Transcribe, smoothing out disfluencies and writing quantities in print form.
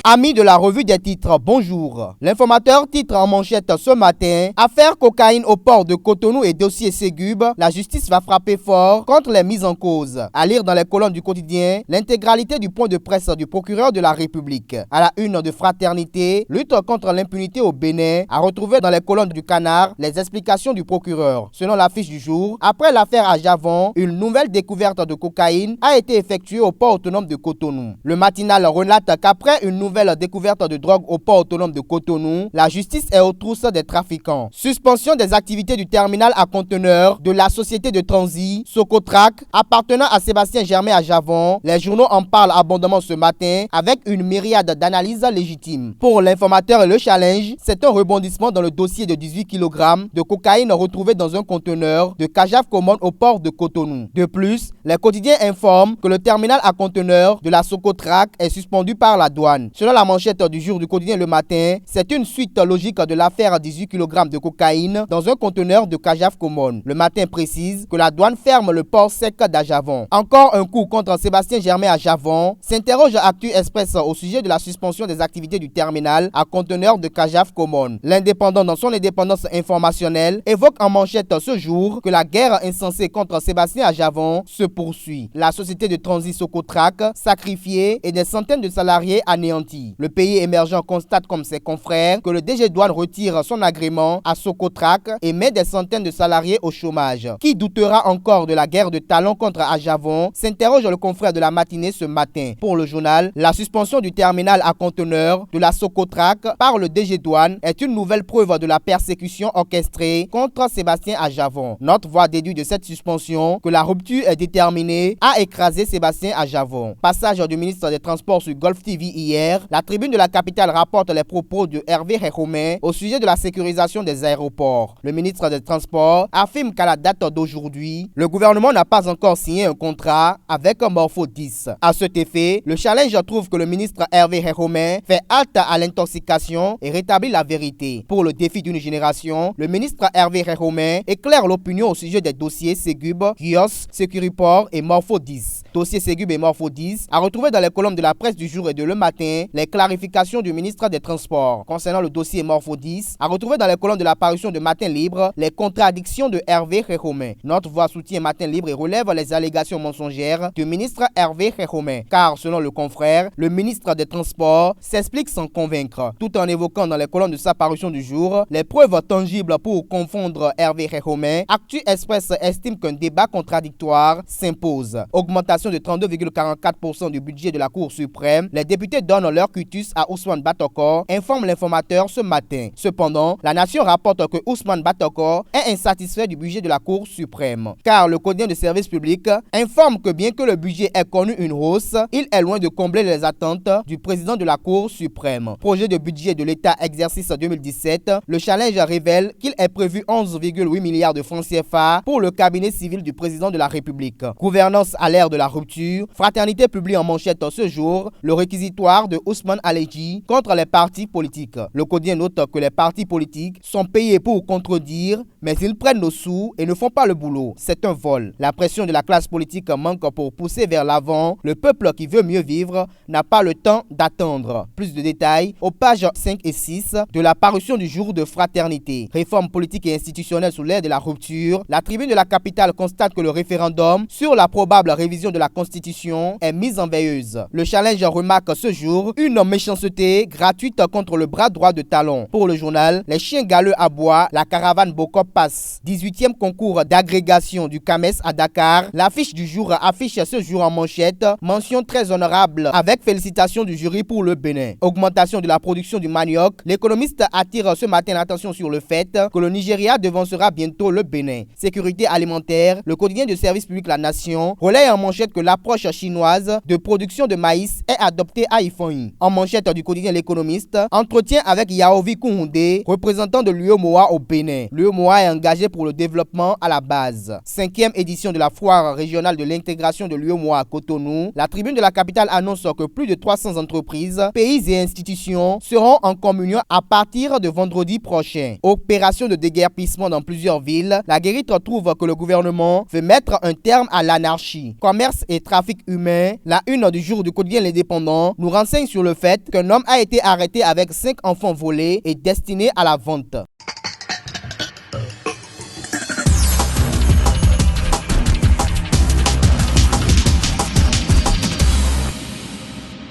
Amis de la revue des titres, bonjour. L'informateur titre en manchette ce matin: affaire cocaïne au port de Cotonou et dossier Ségub, la justice va frapper fort contre les mises en cause. À lire dans les colonnes du quotidien, l'intégralité du point de presse du procureur de la République. À la une de Fraternité, lutte contre l'impunité au Bénin, à retrouver dans les colonnes du Canard les explications du procureur. Selon l'affiche du jour, après l'affaire à Javon, une nouvelle découverte de cocaïne a été effectuée au port autonome de Cotonou. Le matinal relate qu'après une nouvelle découverte de drogue au port autonome de Cotonou, la justice est aux trousses des trafiquants. Suspension des activités du terminal à conteneurs de la société de transit Socotrac appartenant à Sébastien Germain à Javon. Les journaux en parlent abondamment ce matin avec une myriade d'analyses légitimes. Pour l'informateur et le challenge, c'est un rebondissement dans le dossier de 18 kg de cocaïne retrouvée dans un conteneur de Cajaf Common au port de Cotonou. De plus, les quotidiens informent que le terminal à conteneurs de la Socotrac est suspendu par la douane. Selon la manchette du jour du quotidien Le Matin, c'est une suite logique de l'affaire 18 kg de cocaïne dans un conteneur de Cajaf Common. Le Matin précise que la douane ferme le port sec d'Ajavon. Encore un coup contre Sébastien Germain à Javon, s'interroge Actu Express au sujet de la suspension des activités du terminal à conteneurs de Cajaf Common. L'Indépendant, dans son indépendance informationnelle, évoque en manchette ce jour que la guerre insensée contre Sébastien à Javon se poursuit. La société de transit Socotrac sacrifiée et des centaines de salariés anéantis. Le pays émergent constate comme ses confrères que le DG Douane retire son agrément à Socotrac et met des centaines de salariés au chômage. Qui doutera encore de la guerre de talons contre Ajavon, s'interroge le confrère de la matinée ce matin. Pour le journal, la suspension du terminal à conteneurs de la Socotrac par le DG Douane est une nouvelle preuve de la persécution orchestrée contre Sébastien Ajavon. Note voit déduit de cette suspension que la rupture est déterminée à écraser Sébastien Ajavon. Passage du ministre des Transports sur Golf TV hier, la tribune de la capitale rapporte les propos de Hervé Réhomen au sujet de la sécurisation des aéroports. Le ministre des Transports affirme qu'à la date d'aujourd'hui, le gouvernement n'a pas encore signé un contrat avec Morpho 10. À cet effet, le challenge trouve que le ministre Hervé Réhomen fait halte à l'intoxication et rétablit la vérité. Pour le défi d'une génération, le ministre Hervé Réhomen éclaire l'opinion au sujet des dossiers Ségub, Kios, Sécuriport et Morpho 10. Dossier Ségub et Morpho 10 a retrouvé dans les colonnes de la presse du jour et de Le Matin les clarifications du ministre des Transports. Concernant le dossier Morpho 10, a retrouvé dans les colonnes de la parution de Matin Libre les contradictions de Hervé Réhomen. Notre voix soutient Matin Libre et relève les allégations mensongères du ministre Hervé Réhomen. Car selon le confrère, le ministre des Transports s'explique sans convaincre, tout en évoquant dans les colonnes de sa parution du jour les preuves tangibles pour confondre Hervé Réhomen. Actu Express estime qu'un débat contradictoire s'impose. Augmentation de 32,44% du budget de la Cour suprême. Les députés donnent leur cutus à Ousmane Batokor, informe l'informateur ce matin. Cependant, la Nation rapporte que Ousmane Batokor est insatisfait du budget de la Cour suprême. Car le quotidien de service public informe que bien que le budget ait connu une hausse, il est loin de combler les attentes du président de la Cour suprême. Projet de budget de l'État exercice 2017, le challenge révèle qu'il est prévu 11,8 milliards de francs CFA pour le cabinet civil du président de la République. Gouvernance à l'ère de la rupture, Fraternité publie en manchette ce jour le réquisitoire de Ousmane Aledji contre les partis politiques. Le quotidien note que les partis politiques sont payés pour contredire, mais ils prennent nos sous et ne font pas le boulot. C'est un vol. La pression de la classe politique manque pour pousser vers l'avant. Le peuple qui veut mieux vivre n'a pas le temps d'attendre. Plus de détails aux pages 5 et 6 de la parution du jour de Fraternité. Réforme politique et institutionnelle sous l'ère de la rupture. La tribune de la capitale constate que le référendum sur la probable révision de la Constitution est mise en veilleuse. Le challenge remarque ce jour une méchanceté gratuite contre le bras droit de Talon. Pour le journal, les chiens galeux aboient, la caravane Bocop passe. 18e concours d'agrégation du CAMES à Dakar. L'affiche du jour affiche ce jour en manchette mention très honorable avec félicitations du jury pour le Bénin. Augmentation de la production du manioc. L'économiste attire ce matin l'attention sur le fait que le Nigeria devancera bientôt le Bénin. Sécurité alimentaire. Le quotidien de service public La Nation relaie en manchette que l'approche chinoise de production de maïs est adoptée à Ifonyi. En manchette du quotidien L'économiste, entretien avec Yaovi Koundé, représentant de l'UEMOA au Bénin. L'UEMOA est engagé pour le développement à la base. 5e édition de la foire régionale de l'intégration de l'UEMOA à Cotonou. La tribune de la capitale annonce que plus de 300 entreprises, pays et institutions seront en communion à partir de vendredi prochain. Opération de déguerpissement dans plusieurs villes. La guérite trouve que le gouvernement veut mettre un terme à l'anarchie. Commerce commerce et trafic humain, la une du jour du quotidien L'Indépendant nous renseigne sur le fait qu'un homme a été arrêté avec 5 enfants volés et destinés à la vente.